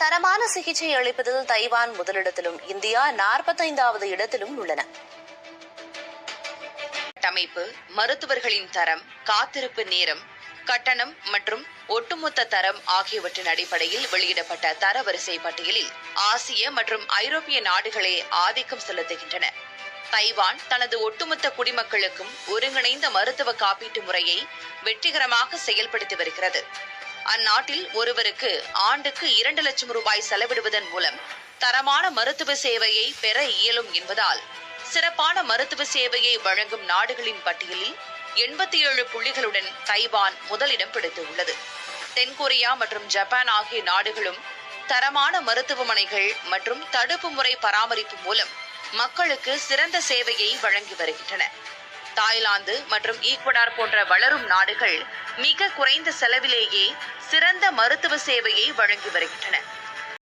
தரமான சிகிச்சை அளிப்பதில் தைவான் முதலிடத்திலும் இந்தியா 45வது இடத்திலும் உள்ளன. கட்டமைப்பு, மருத்துவர்களின் தரம், காத்திருப்பு நேரம், கட்டணம் மற்றும் ஒட்டுமொத்த தரம் ஆகியவற்றின் அடிப்படையில் வெளியிடப்பட்ட தரவரிசை பட்டியலில் ஆசிய மற்றும் ஐரோப்பிய நாடுகளே ஆதிக்கம் செலுத்துகின்றன. தைவான் தனது ஒட்டுமொத்த குடிமக்களுக்கும் ஒருங்கிணைந்த மருத்துவ காப்பீட்டு முறையை வெற்றிகரமாக செயல்படுத்தி வருகிறது. அந்நாட்டில் ஒருவருக்கு ஆண்டுக்கு 2 லட்சம் ரூபாய் செலவிடுவதன் மூலம் தரமான மருத்துவ சேவையை பெற இயலும் என்பதால் சிறப்பான மருத்துவ சேவையை வழங்கும் நாடுகளின் பட்டியலில் 87 புள்ளிகளுடன் தைவான் முதலிடம் பிடித்துள்ளது. தென்கொரியா மற்றும் ஜப்பான் ஆகிய நாடுகளும் தரமான மருத்துவமனைகள் மற்றும் தடுப்பு முறை பராமரிப்பு மூலம் மக்களுக்கு சிறந்த சேவையை வழங்கி வருகின்றன. தாய்லாந்து மற்றும் ஈக்வடார் போன்ற வளரும் நாடுகள் மிக குறைந்த செலவிலேயே சிறந்த மருத்துவ சேவையை வழங்கி வருகின்றன.